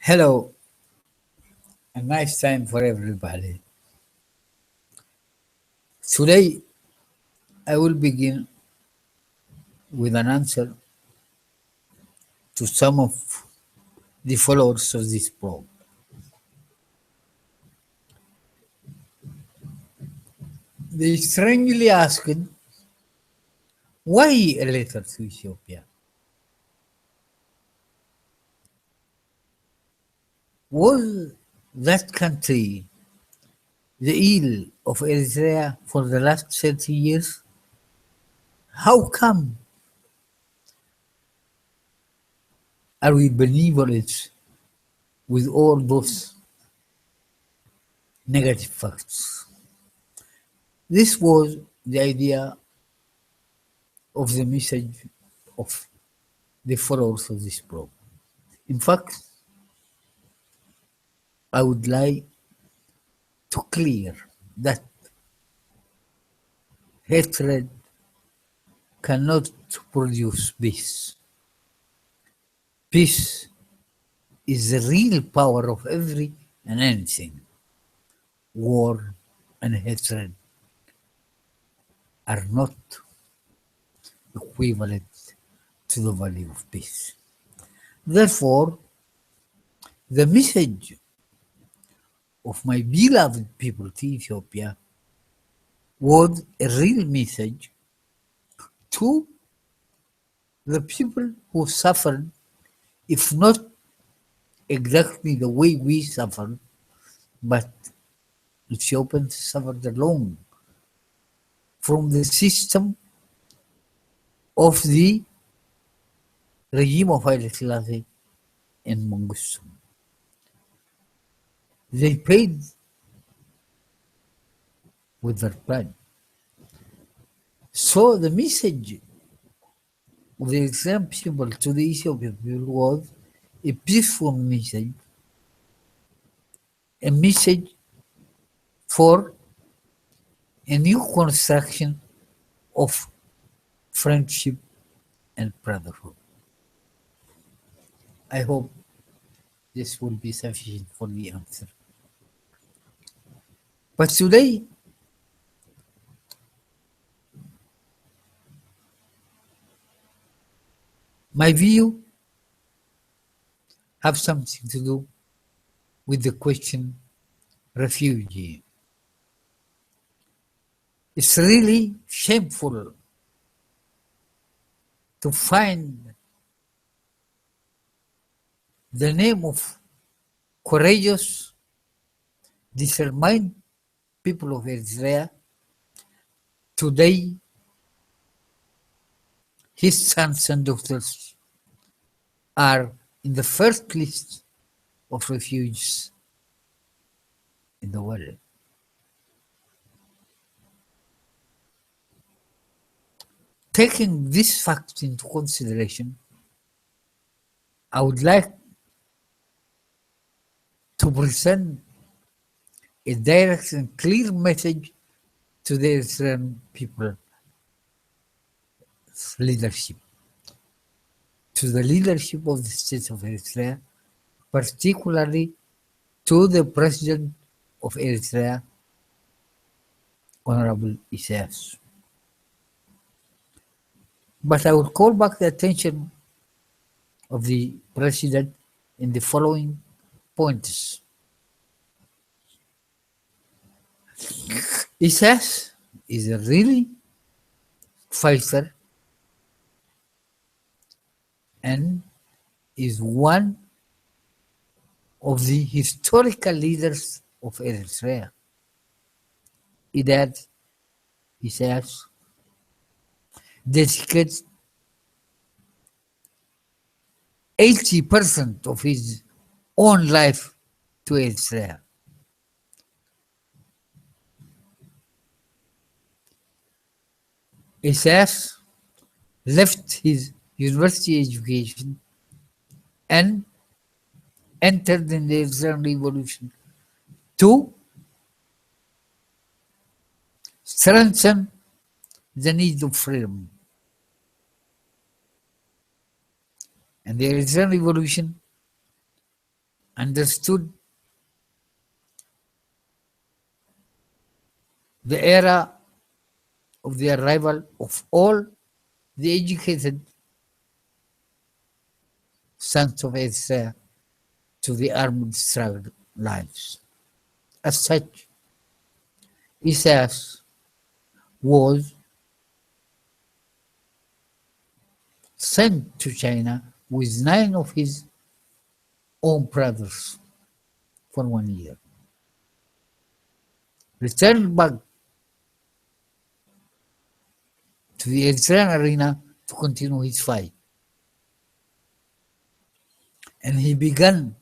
Hello, a nice time for everybody. Today, I will begin with an answer to some of the followers of this blog. They strangely asked, why a letter to Ethiopia? Was that country the eel of Eritrea for the last 30 years? How come are we benevolent with all those negative facts? This was the idea of the message of the followers of this blog. In fact, I would like to clear that hatred cannot produce peace. Peace is the real power of every and anything. War and hatred are not equivalent to the value of peace. Therefore, the message of my beloved people to Ethiopia was a real message to the people who suffered, if not exactly the way we suffered, but Ethiopians suffered alone from the system of the regime of Haile Selassie and Mengistu. They paid with their blood. So the message of the Eritrean people to the Ethiopian people was a peaceful message, a message for a new construction of friendship and brotherhood. I hope this will be sufficient for the answer. But today, my view have something to do with the question refugee. It's really shameful to find the name of courageous, determined people of Eritrea. Today, his sons and daughters are in the first list of refugees in the world. Taking this fact into consideration, I would like to present a direct and clear message to the Eritrean people leadership, to the leadership of the state of Eritrea, particularly to the president of Eritrea, Honorable Isaias. But I will call back the attention of the president in the following points. Isaias is a really fighter and is one of the historical leaders of Eritrea. Isaias dedicates 80% of his own life to Eritrea. Isaias left his university education and entered in the Eritrean Revolution to strengthen the need of freedom. And the Eritrean Revolution understood the era of the arrival of all the educated sons of Israel to the armed struggle lines. As such, Isaias was sent to China with 9 of his own brothers for 1 year. Returned back to the Eritrean arena to continue his fight. And he began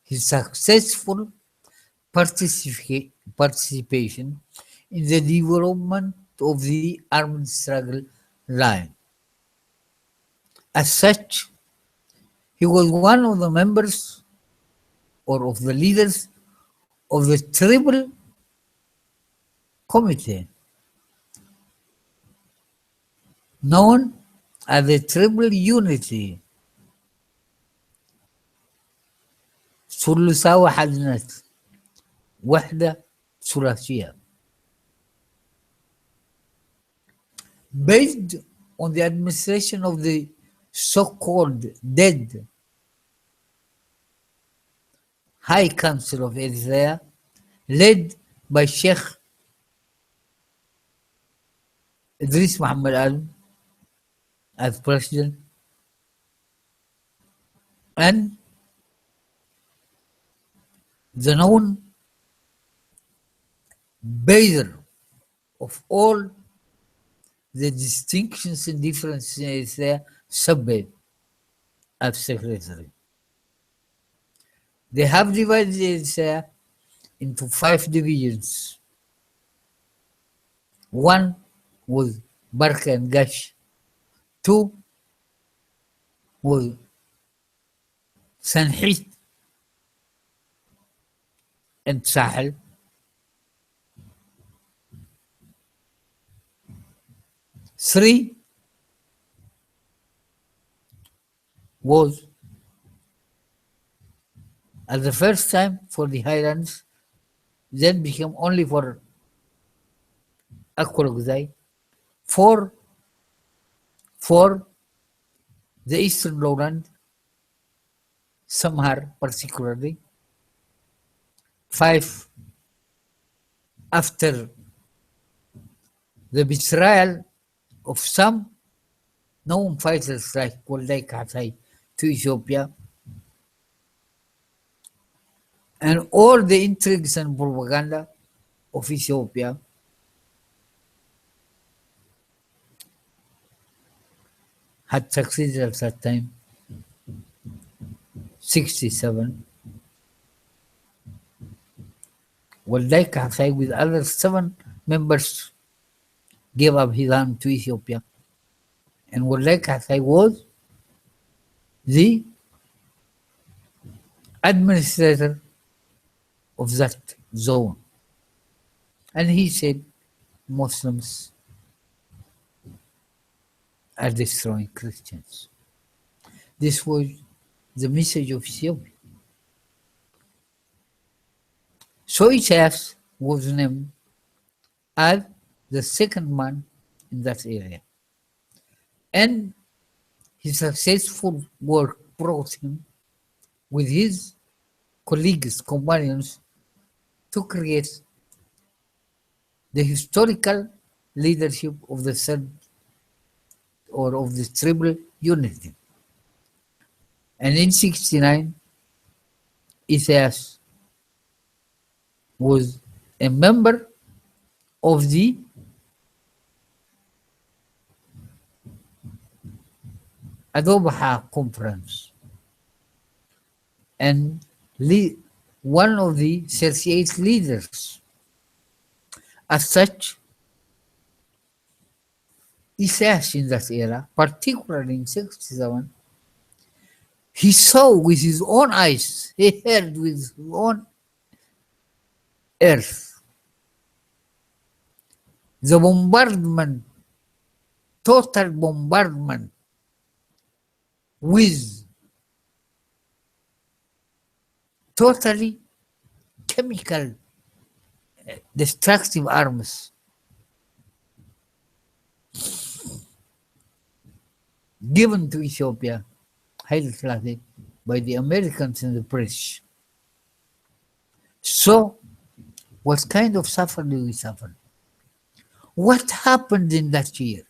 his successful participation in the development of the armed struggle line. As such, he was one of the members or of the leaders of the Tribal Committee, known as the Tribal Unity. ثلثا وحدنات وحدة ثلاثية, based on the administration of the so-called dead High Council of Eritrea, led by Sheikh Idris Muhammad Al as president, and the known bearer of all the distinctions and differences in Eritrea, Sabbath as secretary. They have divided Eritrea into 5 divisions. One was Barka and Gash. 2 was Sanhit and Sahel. 3 was at the first time for the highlands, then became only for Akwalogzai. 4 for the eastern lowland, Samar particularly. 5 after the betrayal of some known fighters like Waldai Katai to Ethiopia, and all the intrigues and propaganda of Ethiopia, had succeeded at that time. 67. Waldai Katai with other 7 members gave up his arm to Ethiopia. And Waldai Katai was the administrator of that zone. And he said Muslims are destroying Christians. This was the message of Ethiopia. So Isaias was named as the second man in that area. And his successful work brought him with his colleagues, companions, to create the historical leadership of the third or of the tribal unity. And in 69, Isaias was a member of the Adobaha conference and one of the 38 leaders. As such, Isaias in that era, particularly in 67, he saw with his own eyes, he heard with his own earth, the bombardment, total bombardment with totally chemical destructive arms given to Ethiopia, highly classic, by the Americans and the British. So, what kind of suffering do we suffer? What happened in that year?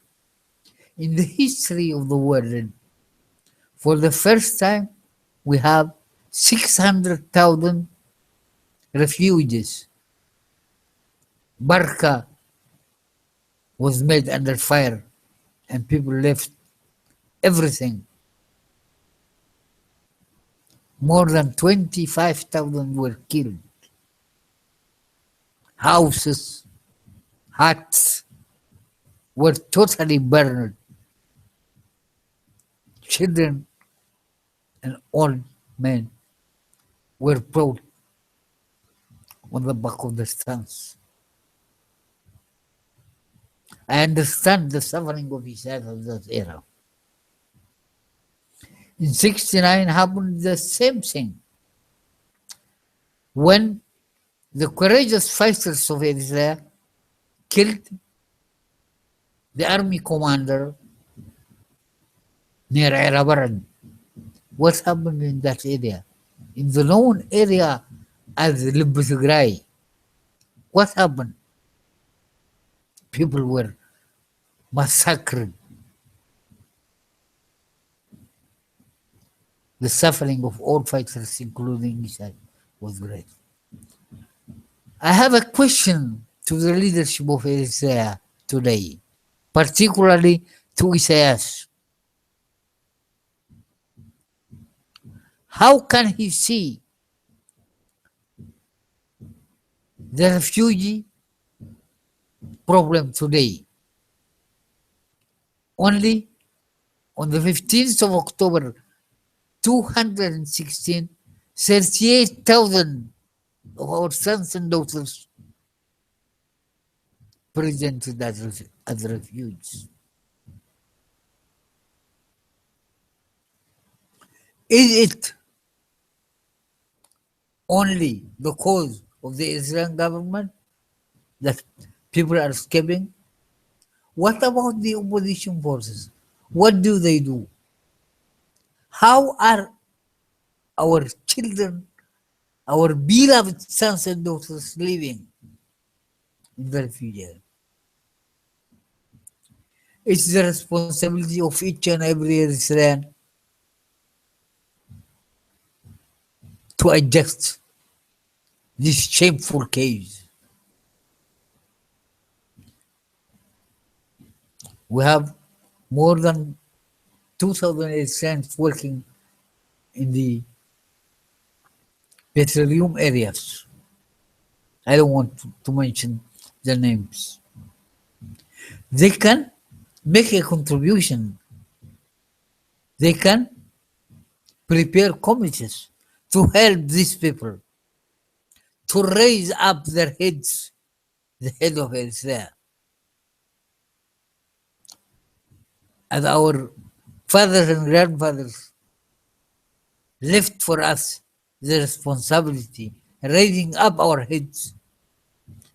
In the history of the world, for the first time, we have 600,000 refugees. Barca was made under fire and people left everything. More than 25,000 were killed. Houses, huts were totally burned. Children and old men were brought on the back of the stands. I understand the suffering of Israel of that era. In 69 happened the same thing. When the courageous fighters of Israel killed the army commander near Arabaran. What happened in that area? In the known area as Libusugrai, what happened? People were massacred. The suffering of all fighters, including Israel, was great. I have a question to the leadership of Eritrea today, particularly to Isaias. How can he see the refugee problem today? Only on the 15th of October 216, 38,000 of our sons and daughters presented as refugees. Is it only the cause of the Israeli government that people are escaping? What about the opposition forces? What do they do? How are our children, our beloved sons and daughters living in the refugee? It's the responsibility of each and every Israeli to adjust this shameful case. We have more than 2,000 Eritreans working in the petroleum areas. I don't want to mention the names. They can make a contribution. They can prepare committees to help these people to raise up their heads, the head of Eritrea. As our fathers and grandfathers left for us the responsibility, raising up our heads.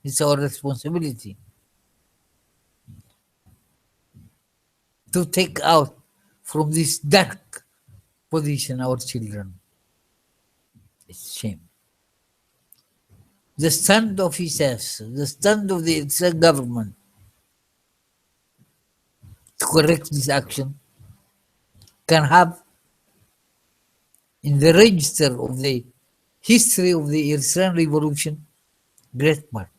It's our responsibility to take out from this dark position our children. It's shame. The stand of ISAS, the stand of the Israel government to correct this action can have in the register of the history of the Eritrean revolution great mark.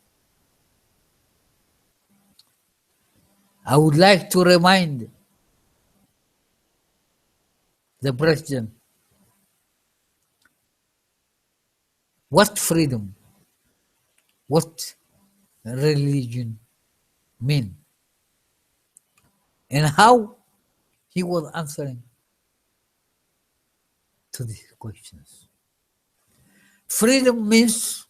I would like to remind the president what freedom, what religion mean, and how he was answering to these questions. Freedom means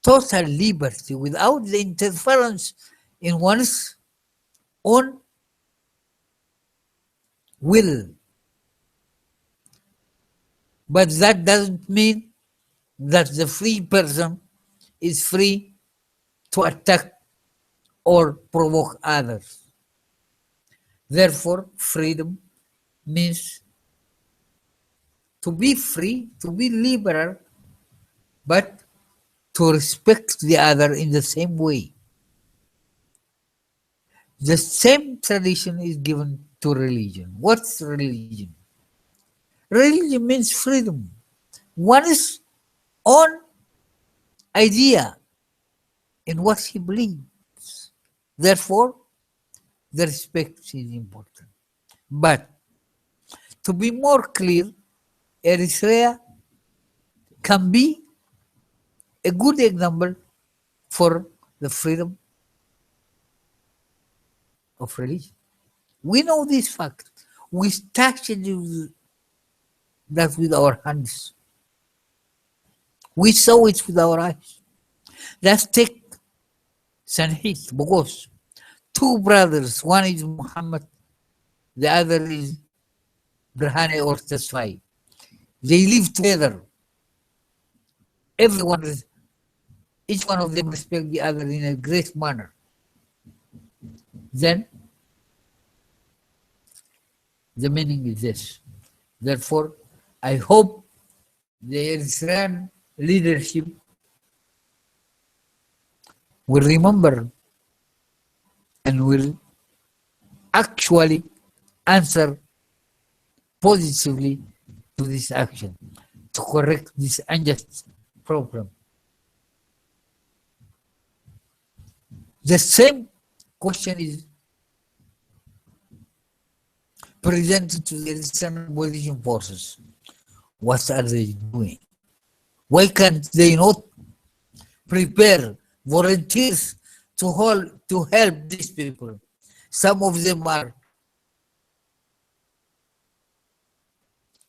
total liberty without the interference in one's own will. But that doesn't mean that the free person is free to attack or provoke others. Therefore, freedom means to be free, to be liberal, but to respect the other in the same way. The same tradition is given to religion. What's religion? Religion means freedom. One's own idea in what he believes. Therefore, the respect is important. But to be more clear, Eritrea can be a good example for the freedom of religion. We know this fact. We touched that with our hands. We saw it with our eyes. Let's take Sanhit, Bogos. Two brothers, one is Muhammad, the other is Brahane or Tasfai. They live together. Each one of them respect the other in a great manner. Then, the meaning is this. Therefore, I hope the Eritrean leadership will remember and will actually answer positively to this action to correct this unjust problem. The same question is presented to the Eritrean opposition forces. What are they doing? Why can't they not prepare volunteers to help these people? Some of them are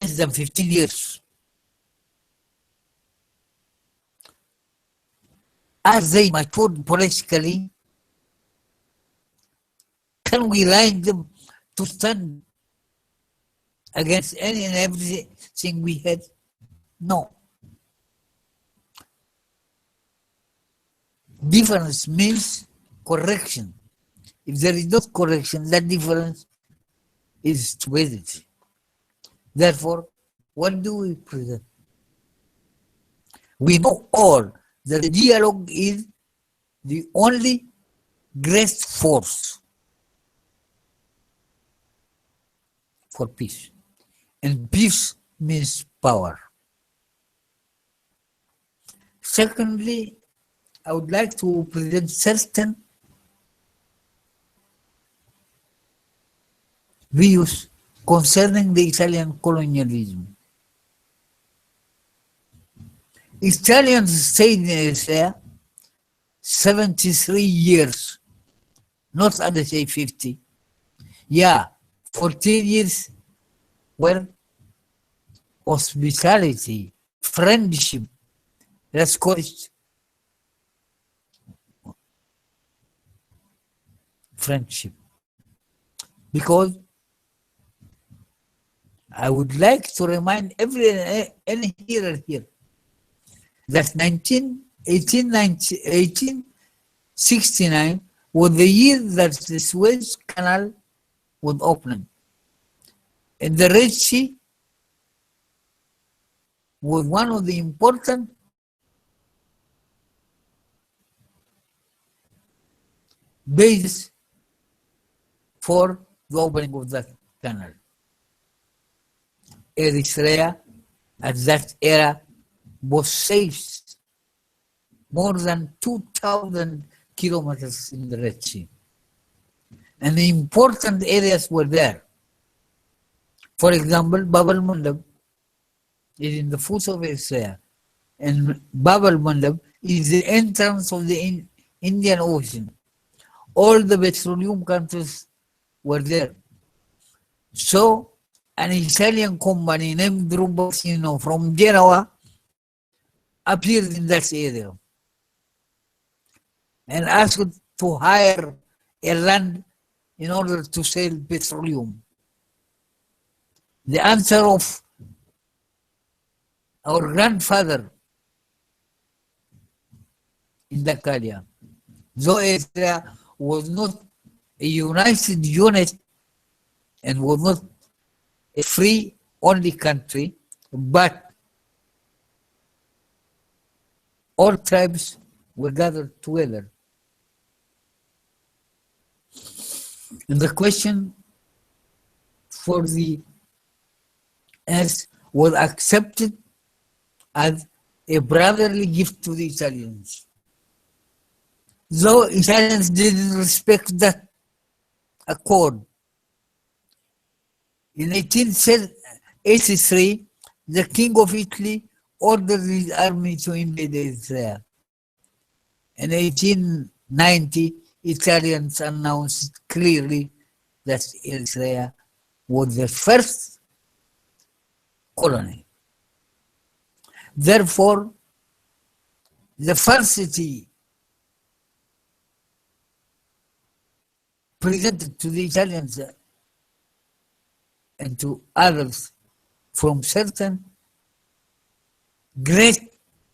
less than 15 years. Are they matured politically? Can we line them to stand against any and everything we had? No. Difference means correction. If there is no correction, that difference is stupidity. Therefore, what do we present? We know all that the dialogue is the only great force for peace. And peace means power. Secondly, I would like to present certain views concerning the Italian colonialism. Italians stayed in Eritrea 73 years, not under say 50. Yeah, 14 years were hospitality, friendship. Let's call it friendship. Because I would like to remind any hearer here that 1869 was the year that the Suez Canal was opened. And the Red Sea was one of the important bases for the opening of that canal. Eritrea at that era was safe more than 2,000 kilometers in the Red Sea. And the important areas were there. For example, Bab al-Mandab is in the foot of Eritrea. And Bab al-Mandab is the entrance of the Indian Ocean. All the petroleum countries were there. So, an Italian company named Rubassino from Genoa appeared in that area and asked to hire a land in order to sell petroleum. The answer of our grandfather in the Kalia, though Eritrea was not a united unit and was not a free only country, but all tribes were gathered together. And the question for the earth was accepted as a brotherly gift to the Italians. Though Italians didn't respect that accord, in 1883, the King of Italy ordered his army to invade Eritrea. In 1890, Italians announced clearly that Eritrea was the first colony. Therefore, the falsity presented to the Italians and to others from certain great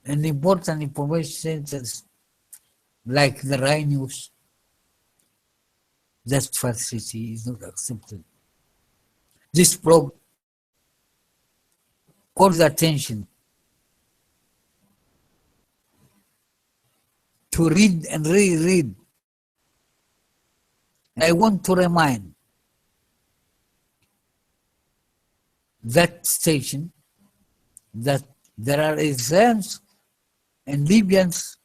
and important information centers like the Rai News, that falsity is not accepted. This probe calls attention to read and reread. I want to remind that station that there are Eritreans and Libyans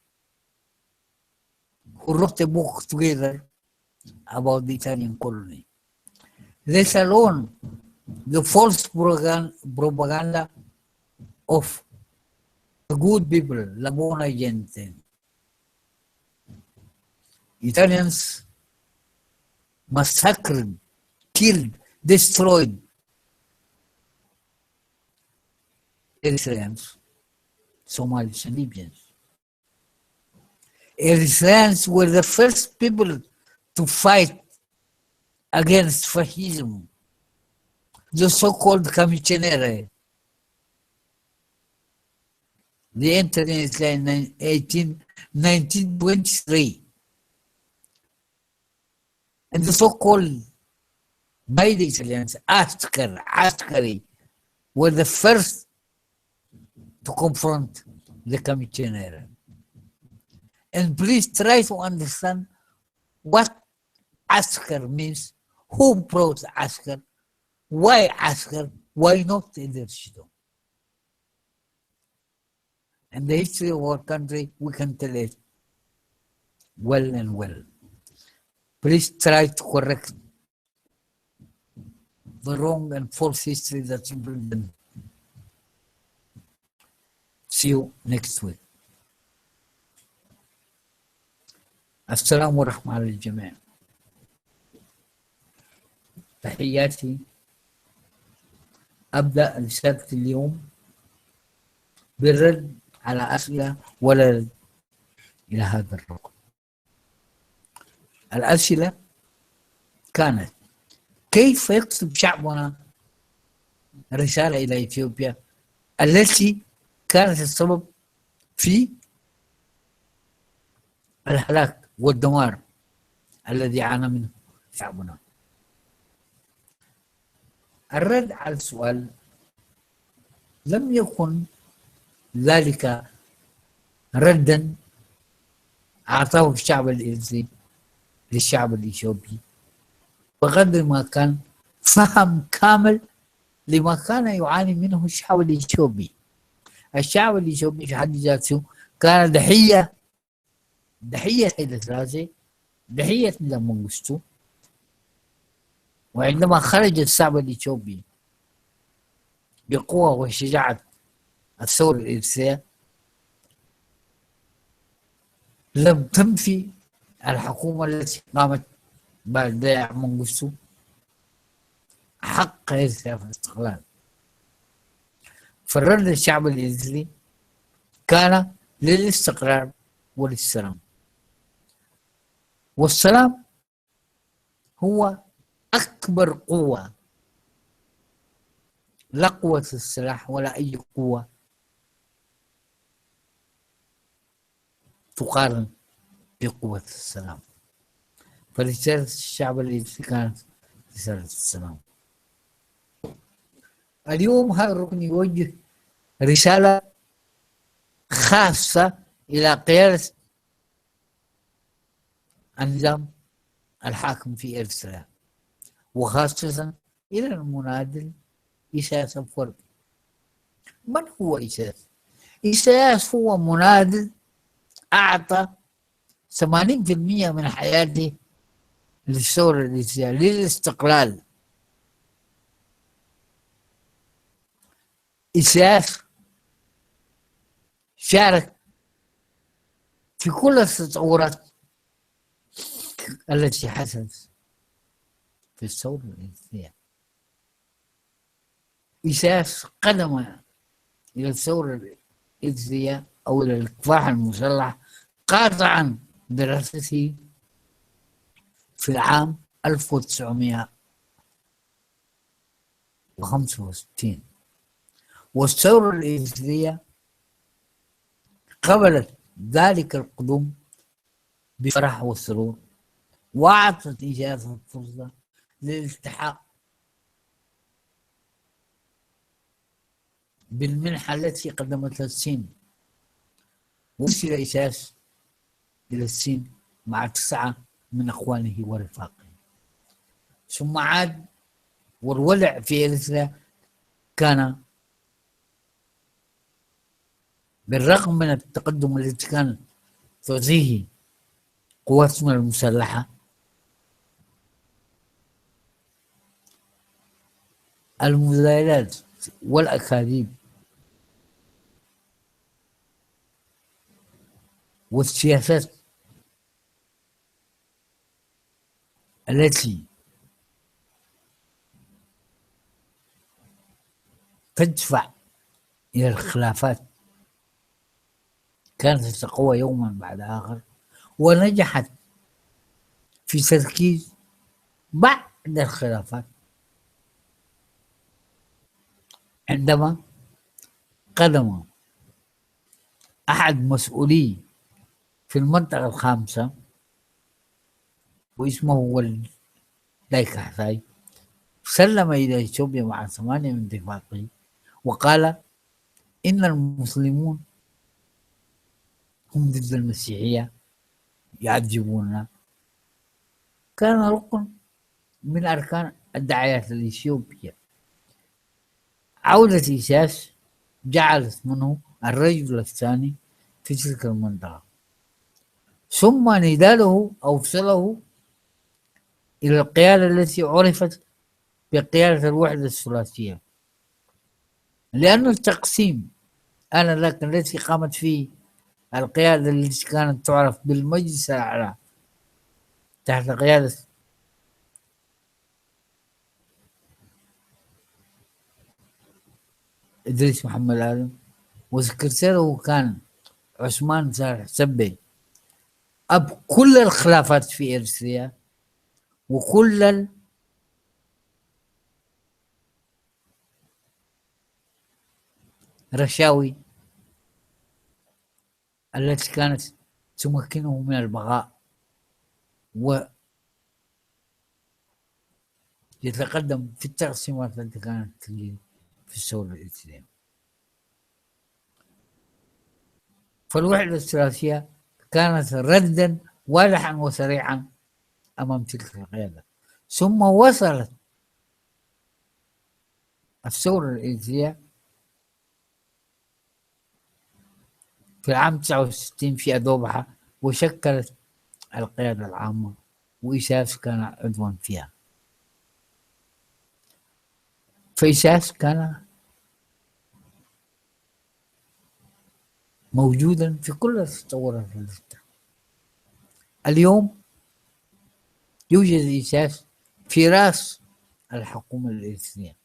who wrote a book together about the Italian colony. Let alone the false propaganda of the good people, la buona gente. Italians massacred, killed, destroyed Eritreans, Somalis, and Libyans. Eritreans were the first people to fight against fascism, the so-called Camicenere. They entered in Eritrea in 1923. And the so-called, by the Italians, Askari, were the first to confront the Camicenere. And please try to understand what Askar means, who brought Askar, why not Eritrea. And the history of our country, we can tell it well and well. Please try to correct the wrong and false history that you present. See you next week. السلام ورحمة على الجميع. تحياتي. أبدأ رسالتي اليوم بالرد على أسئلة ولا رد إلى هذا الرقم. الأسئلة كانت: كيف يكتب شعبنا رسالة إلى إثيوبيا التي كانت السبب في الهلاك والدمار الذي عانى منه شعبنا؟ الرد على السؤال: لم يكن ذلك ردا أعطاه الشعب الإريتري للشعب الإثيوبي، بقدر ما كان فهم كامل لما كان يعاني منه الشعب الإثيوبي. الشعب الإثيوبي في حد ذاته كان ضحية حيلة ثلاثة، ضحية نظام منغستو. وعندما خرج الشعب الإثيوبي بقوة وشجاعة الثورة الإريترية، لم تنفي الحكومة التي قامت بعد ضياع منغستو حق إريتريا في الاستقلال. فرد الشعب الإريتري كان للاستقرار والسلام، والسلام هو أكبر قوة، لا قوة السلاح ولا أي قوة تقارن بقوة السلام. فرسالة الشعب الإيراني كانت رسالة السلام. اليوم هذا الركن يوجه رسالة خاصة إلى قيادة النظام الحاكم في إريتريا، وخاصة إلى المناضل إيساس أفوركي. من هو إيساس؟ إيساس هو مناضل أعطى 80% من حياته للثورة الإيرانية، للاستقلال. إيساس شارك في كل التطورات التي حدثت في الثورة الإيرانية. إيساس قدم إلى الثورة الإيرانية أو إلى الكفاح المسلح قاطعا دراسته في العام 1965، والثورة الإيرانية قبلت ذلك القدوم بفرح وسرور، وأعطت إجازة فرصة للالتحاق بالمنحة التي قدمتها الصين. وصل إيساس إلى الصين مع 9 من أخوانه ورفاقه، ثم عاد، والولع في إريتريا كان بالرغم من التقدم الذي كان تعطيه قواتنا المسلحة، المزايلات والأكاذيب والسياسات التي تدفع إلى الخلافات كانت تتقوى يوما بعد آخر، ونجحت في تركيز بعض الخلافات عندما قدم أحد مسؤولي في المنطقة الخامسة واسمه ولد لايك حساي، سلم إلى إثيوبيا مع 8 من رفاقه وقال إن المسلمون هم ضد المسيحية يعذبوننا. كان ركن من أركان الدعايات الإثيوبية. عودة إيساس جعلت منه الرجل الثاني في تلك المنطقة، ثم نضاله أوصله إلى القيادة التي عرفت بقيادة الوحدة الثلاثية، لأن التقسيم آنذاك التي قامت فيه القيادة التي كانت تعرف بالمجلس الأعلى تحت قيادة إدريس محمد آدم، وسكرتيره كان عثمان صالح سبي، أب كل الخلافات في إريتريا وكل الرشاوي التي كانت تمكنه من البقاء ويتقدم في التقسيمات التي كانت في الثورة الإيرانية. فالوحدة الثلاثية كانت ردا واضحا وسريعا أمام تلك القيادة. ثم وصلت الثورة الإيرانية في العام 69 في أدوبحة، وشكلت القيادة العامة، وإيساس كان عضوا فيها. فإيساس كان موجودا في كل التطورات. اليوم يوجد إيساس في رأس الحكومة الإيرانية.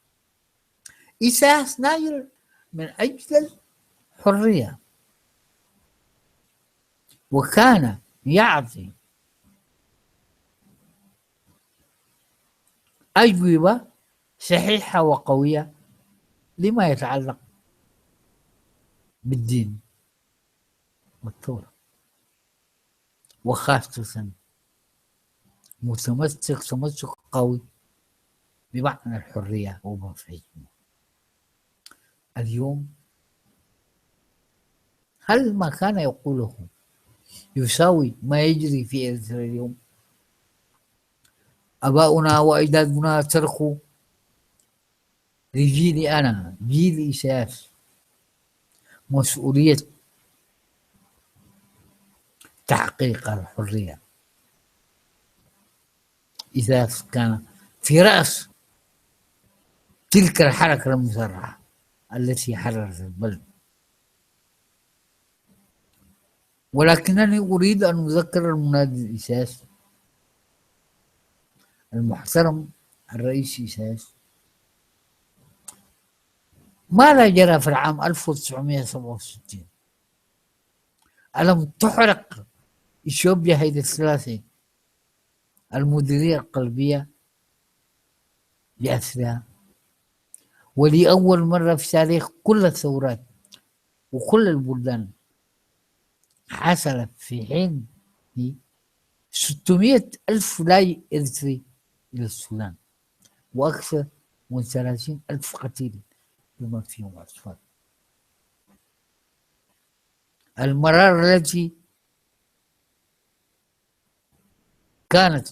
إيساس ناجر من أجل الحرية، وكان يعطي أجوبة صحيحة وقوية لما يتعلق بالدين والثورة. وخاصة متمسك تمسك قوي بمعنى الحرية ومفهومه. اليوم هل ما كان يقوله يساوي ما يجري في إريتريا اليوم؟ آباؤنا وأجدادنا تركوا لجيلي أنا جيل إساس مسؤولية تحقيق الحرية. إذا كان في رأس تلك الحركة المسرعة التي حررت البلد. ولكنني أريد أن أذكر المنادي الإساس المحترم الرئيس إساس ماذا جرى في العام 1967. ألم تحرق إثيوبيا هذه الثلاثة المديرية القلبية بأسرها؟ ولأول مرة في تاريخ كل الثورات وكل البلدان حصلت في حين 600 ألف لاجئ إريتري إلى السودان، وأكثر من 30 ألف قتيل بما فيهم أطفال. المرارة التي كانت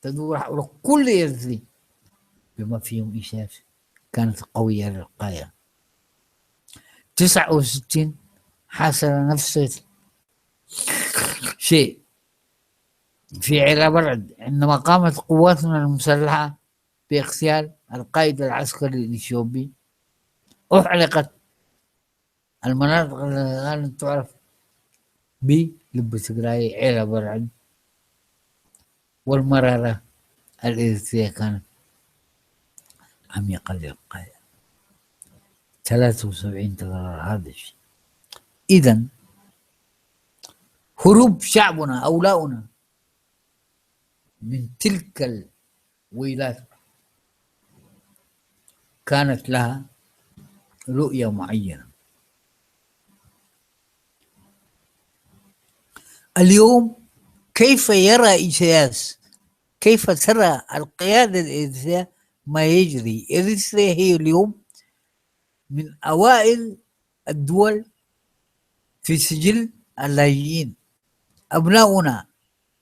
تدور حول كل إريتري بما فيهم إساس كانت قوية للغاية. 69 حصل نفس الشيء في عراء برد عندما قامت قواتنا المسلحة باغتيال القائد العسكري الإثيوبي. أحرقت المناطق التي كانت تعرف بلب تجراي عراء برد، والمرارة الإريترية كانت عميقة للغاية. 73 تكرر هذا الشيء. إذن هروب شعبنا أولاؤنا من تلك الويلات كانت لها رؤية معينة. اليوم كيف يرى إسياس، كيف ترى القيادة الإريترية ما يجري؟ إريتريا هي اليوم من أوائل الدول في سجل اللاجئين. أبناؤنا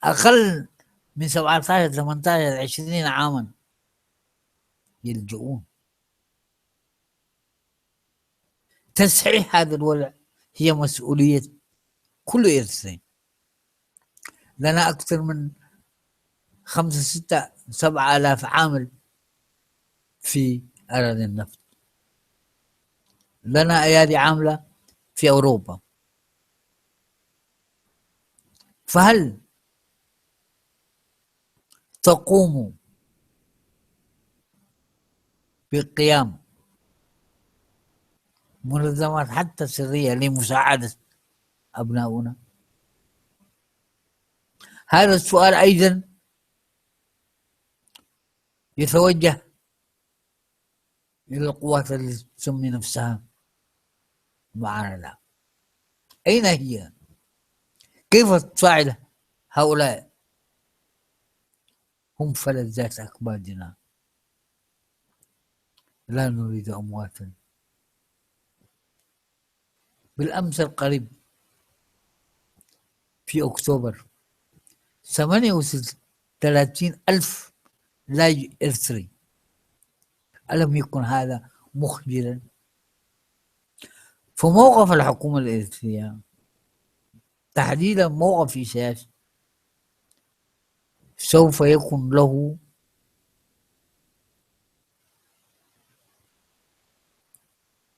أقل من 17 18 20 عاما يلجؤون. تصحيح هذا الوضع هي مسؤولية كل إريتري. لنا أكثر من 5 6 7 آلاف عامل في أراضي النفط، لنا أيادي عاملة في أوروبا. فهل تقوم بقيام منظمات حتى سرية لمساعدة أبناؤنا؟ هذا السؤال أيضا يتوجه إلى القوات التي تسمي نفسها معارضة. أين هي؟ كيف تساعد هؤلاء؟ هم فلذات أكبادنا، لا نريد أمواتا. بالأمس القريب في أكتوبر 38 ألف لاجئ إريتري. ألم يكن هذا مخجلا؟ فموقف الحكومة الإريترية تحديدا موقف إساس سوف يكون له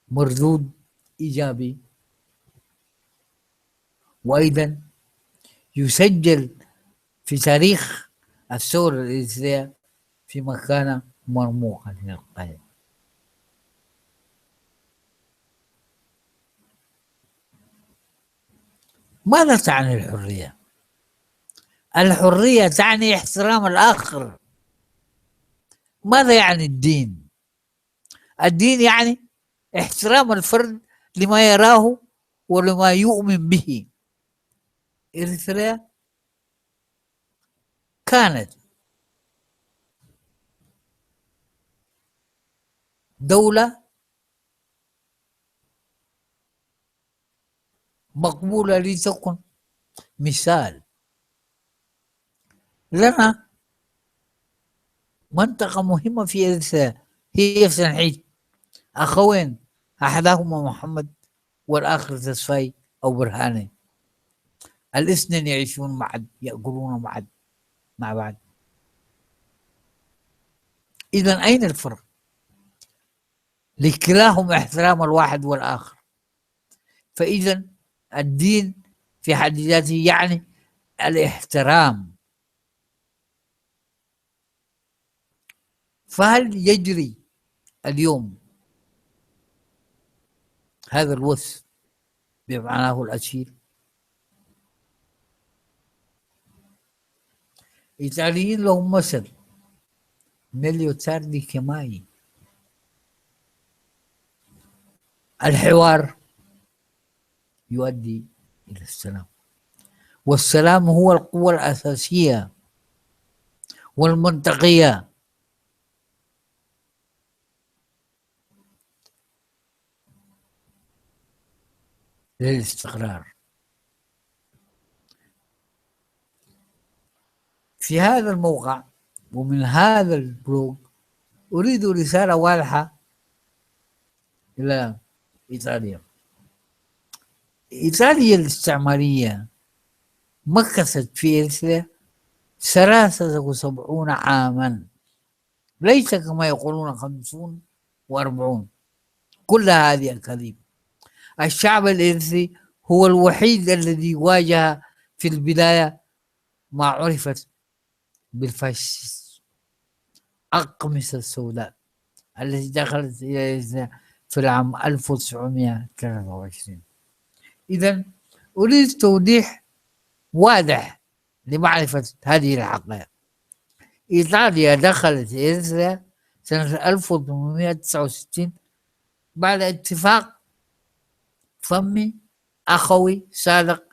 مردود إيجابي، وأيضا يسجل في تاريخ الثورة الإريترية في مكانة مرموقة للغاية. ماذا تعني الحرية؟ الحرية تعني احترام الآخر. ماذا يعني الدين؟ الدين يعني احترام الفرد لما يراه ولما يؤمن به. إريتريا كانت دولة مقبولة لتكن مثال لنا. منطقة مهمة في إرسال هي في سنحيج، أخوين أحدهما محمد والآخر تصفي أو برهاني، الاثنين يعيشون معا يأكلون معا مع بعض. إذا أين الفرق؟ لكلاهما احترام الواحد والآخر. فإذا الدين في حد ذاته يعني الاحترام. فهل يجري اليوم هذا الوث بمعناه الأصيل؟ الإيطاليين لهم مثل ميليو تاردي كماي، الحوار يؤدي إلى السلام، والسلام هو القوة الأساسية والمنطقية للاستقرار. في هذا الموقع ومن هذا البلوغ أريد رسالة واضحة إلى إيطاليا. إيطاليا الاستعمارية مكثت في إرسال 73 عاما، ليس كما يقولون 50 و40، كل هذه أكاذيب. الشعب الإرثي هو الوحيد الذي واجه في البداية ما عرفت بالفاشيست، القمص السوداء التي دخلت إلى في العام 1923. إذا أريد توضيح واضح لمعرفة هذه الحقائق. إيطاليا دخلت إريتريا سنة 1869 بعد اتفاق فمي أخوي صادق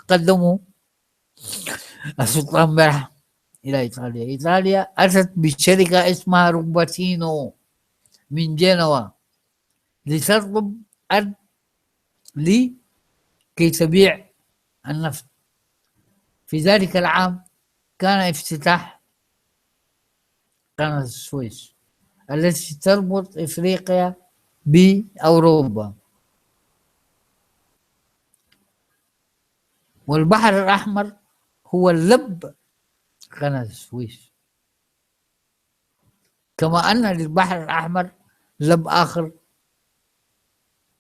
قدموا السلطان برح إلى إيطاليا. إيطاليا أتت بشركة اسمها روبرتينو من جنوة لتطلب أرض لكي تبيع النفط. في ذلك العام كان افتتاح قناة السويس التي تربط إفريقيا بأوروبا، والبحر الأحمر هو لب قناة السويس، كما أن للبحر الأحمر لب آخر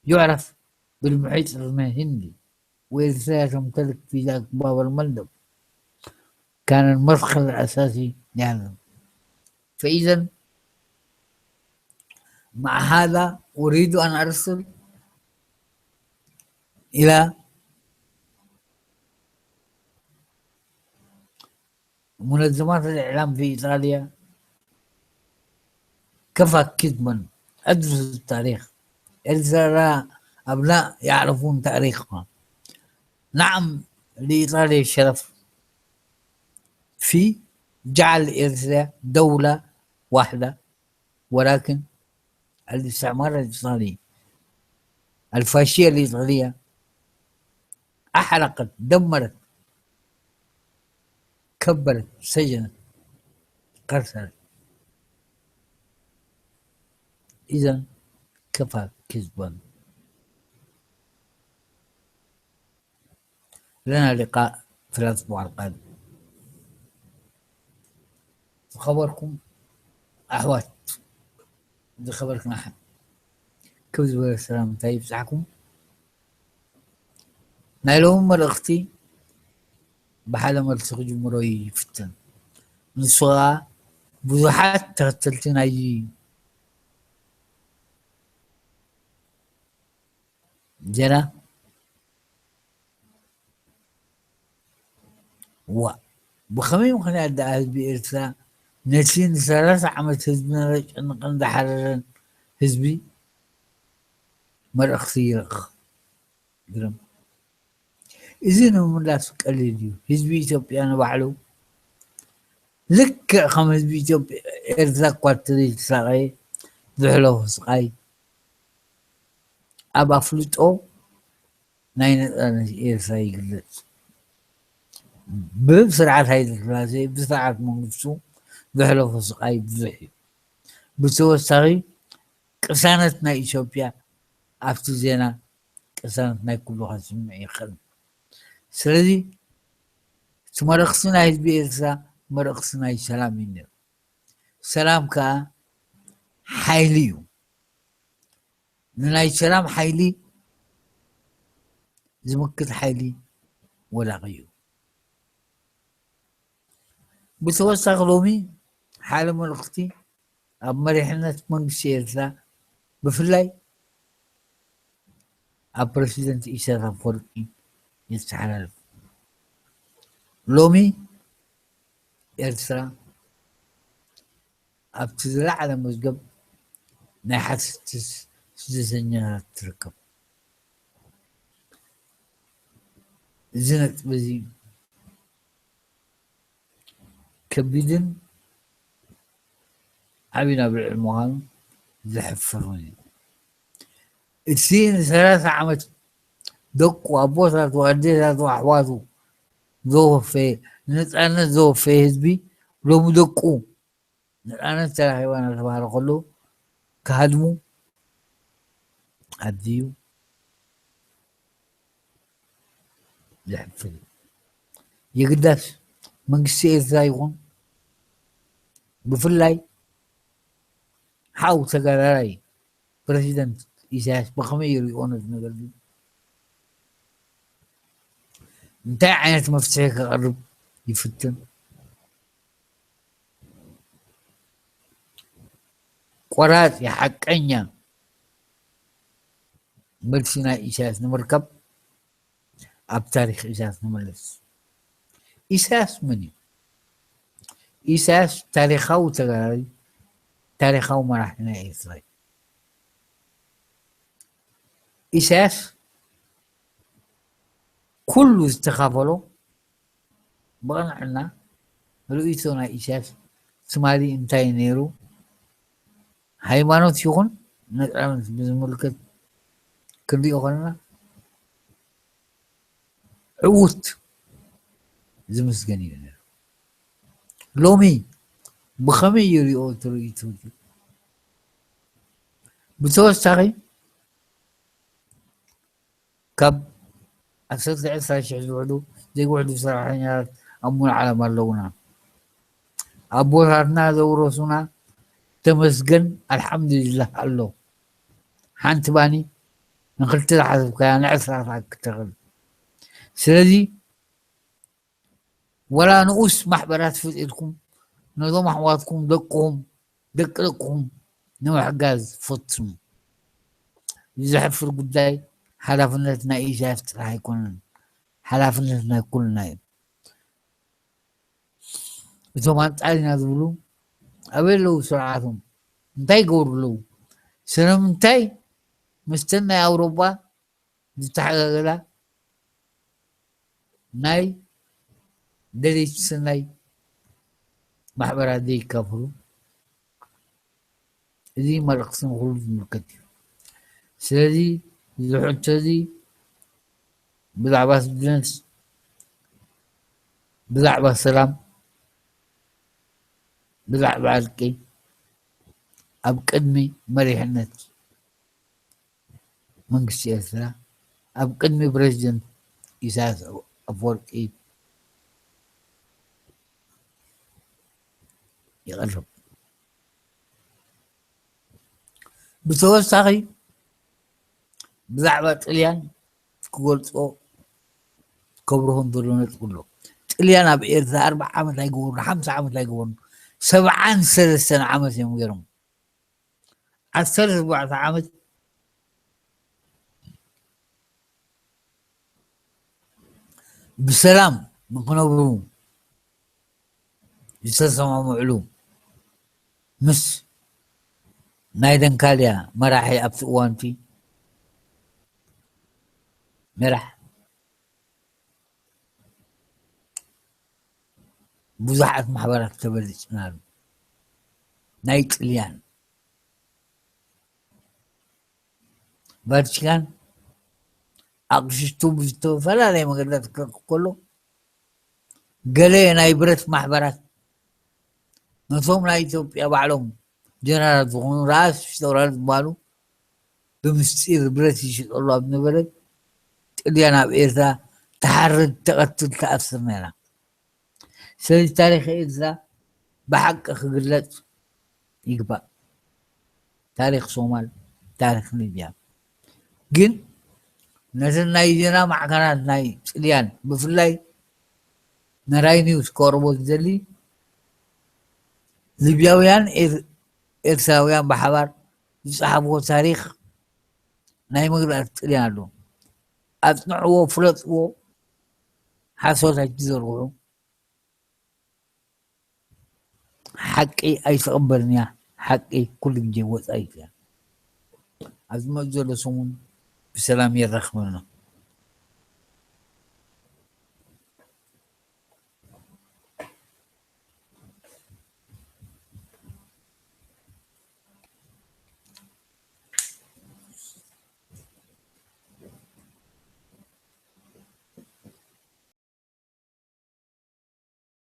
يعرف بالمحيط الهندي، وإرسال تمتلك في ذاك باب المندب، كان المدخل الأساسي لهذا. فإذا مع هذا أريد أن أرسل إلى منظمات الإعلام في إيطاليا: كفى كذبا، أدرس التاريخ. إرسال أبناء يعرفون تاريخها. نعم لإيطاليا الشرف في جعل إرسال دولة واحدة، ولكن الاستعمار الإيطالي الفاشية الإيطالية أحرقت، دمرت، كبرت، سجنت، قتلت. إذا كفى كذبا. لنا لقاء في الأسبوع القادم. خبركم أحوات بخبرك نحن كوز والسلام طيب ساعكم نالهم مرختي بحال ما تخرج مروي فتن نسوا بزحات تغتلتين أي جرى و بخمي مخني أدعى بإرساء نسين ثلاثة عملت حزبنا رج أن قند حررا حزبي مرختي رخ قرم إذن من لا سكاليديو حزبي إثيوبيا أنا بعلو ልክ ከም ህዝቢ ኢትዮጵያ ኤርትራ እኳ ተዘይተሳቀየ ዝሕለፎ ስቃይ ኣብ ኣፍልጦ ናይ ነፃነት ኤርትራ ይግለጽ ብስርዓት ሃይለ ስላሴ ብስርዓት መንግስቱ ዝሕለፎ ስቃይ ብዙሕ እዩ ብተወሳኺ ቅሳነት ናይ ኢትዮጵያ ኣብቲ ዜና ቅሳነት ናይ ኩሉ ክስምዕ ይኽእል ስለዚ እቲ መረኽሲ ናይ ህዝቢ ኤርትራ መረኽሲ ናይ ሰላም እዩ ነይሩ ሰላም ከዓ ሓይሊ እዩ ንናይ ሰላም ሓይሊ ዝምክት ሓይሊ ወላቂ እዩ ብተወሳኺ ሎሚ ሓደ መልእኽቲ ኣብ መሪሕነት መንግስቲ ኤርትራ ብፍላይ ኣብ ፕረሲደንት ኢሳያስ ኣፈወርቂ ይተሓላለፍ ሎሚ ኤርትራ ኣብቲ ዝለዓለ መዝገብ ናይ ሓደስቲ ስደተኛታት ትርከብ እዚ ነጥቢ እዚ ከቢድን ዓብይ ናብ ልዕሊ ምዃኑ ዝሕፍር እውን እዩ እቲ ን30 ዓመት ደቁ ኣቦታቱ ኣዴታቱ ኣሕዋቱ ዘወፈየ ነፃነት ዘወፈየ ህዝቢ ሎሚ ደቁ ነፃነት ተራኺባ እናተባሃለ ከሎ ክሃድሙ ኣድዩ ዝሕፍር እዩ የግዳስ መንግስቲ ኤርትራ ይኹን ብፍላይ ሓው ተጋዳላይ ፕረሲደንት ኢሳያስ ብኸመይ ይሪኦ ነቲ ነገር እንታይ ዓይነት መፍትሒ ከቕርብ ይፍትን ቆራፅ ሓቀኛ መልሲ ናይ ኢሳያስ ንምርካብ ኣብ ታሪክ ኢሳያስ ንመለስ ኢሳያስ ምን እዩ ኢሳያስ ታሪካዊ ተጋዳላይ ታሪካዊ መራሒ ናይ ኤርትራ እዩ ኢሳያስ ኩሉ ዝተኻፈሎ ብቕንዕና ርእይቶ ናይ ኢሳያስ ትማሊ እንታይ ነይሩ ሃይማኖት ይኹን ነፃነት ብዝምልከት ክንሪኦ ከለና ዕዉት ዝምስገን እዩ ነይሩ ሎሚ ብኸመይ ይሪኦ ትርኢቱ ብተወሳኺ ካብ 19,000 ዝውዕሉ ዘይውዕሉ ሰራሕተኛታት ኣብ ሙሉእ ዓለም ኣለውና ኣቦታትና ዘውረሱና ተመስገን ኣልሓምዱሊላህ ኣሎ ሓንቲ ባኒ ንክልተ ዝሓሰብካያ ንዕስራ ክትተኽእል ስለዚ ወላ ንኡስ ማሕበራት ፈጢርኩም ነዞም ኣሕዋትኩም ደቅኹም ደቂ ደቅኹም ንምሕጋዝ ፈትኑ ዝሕፍር ጉዳይ ሓላፍነት ናይ ኢሳያስ ጥራሕ ኣይኮነን ሓላፍነት ናይ ኩልና እዩ እቶም ኣንፃሪና ዝብሉ ኣበይ ኣለዉ ስርዓቶም እንታይ ይገብሩ ኣለዉ ስለምንታይ ምስተን ናይ ኣውሮፓ ዝተሓጋገላ ናይ ደለይቲ ሰናይ ማሕበራት ዘይካፈሉ እዚ መልእኽቲ ንኩሉ ዝምልከት እዩ ስለዚ ዝሕቶ እዚ ብዛዕባ ስድነት ብዛዕባ ሰላም ብዛዕባ ዕርቂ ኣብ ቅድሚ መሪሕነት መንግስቲ ኤርትራ ኣብ ቅድሚ ፕረዚደንት ኢሳያስ ኣፈወርቂ ይቐርብ ብተወሳኺ ብዛዕባ ጥልያን ክገልፆ ከብርሆን ዘሎ ነጥቢ ኣሎ ጥልያን ኣብ ኤርትራ 40 ዓመት ኣይገበሩ 50 ዓመት ኣይገበሩ 73 ዓመት እዮም ገይሮም 14 ዓመት بسلام نقنبرو يستسمع معلوم مس نايدن كاليا مراحي أبسوانتي مرح ብዙሓት ማሕበራት ተበሊፅና ኣሎ ናይ ጥልያን ቫቲካን ኣቕሽቱ ብዝተፈላለየ መገድታት ክረክብ ከሎ ገለ ናይ ብረት ማሕበራት ነቶም ናይ ኢትዮጵያ ባዕሎም ጀነራል ዝኾኑ ራእስ ፊታውራሪ ዝበሃሉ ብምስጢር ብረት ይሽጠሉ ኣብ ነበረት ጥልያን ኣብ ኤርትራ ተሓርድ ተቐትል ተኣስር ነይራ ስለዚ ታሪክ ኤርትራ ብሓቂ ክግለፅ ይግባእ ታሪክ ሶማል ታሪክ ሊብያ ግን ነዘን ናይ ዜና ማዕከናት ናይ ጥልያን ብፍላይ ነራይ ኒውስ ከቅርቦ ዝደሊ ሊብያውያን ኤርትራውያን ብሓባር ዝፀሓፍዎ ታሪክ ናይ ምግላፅ ጥልያን ኣሎ ኣፅንዕዎ ፍለጥዎ ሓሶታት ዝዘርግሑ ሓቂ ኣይተቐበልን እያ ሓቂ ኩሉ ግዜ ወፃኢት እያ ኣብ ዝመፅእ ዘሎ ሰሙን بسلام يرخمنا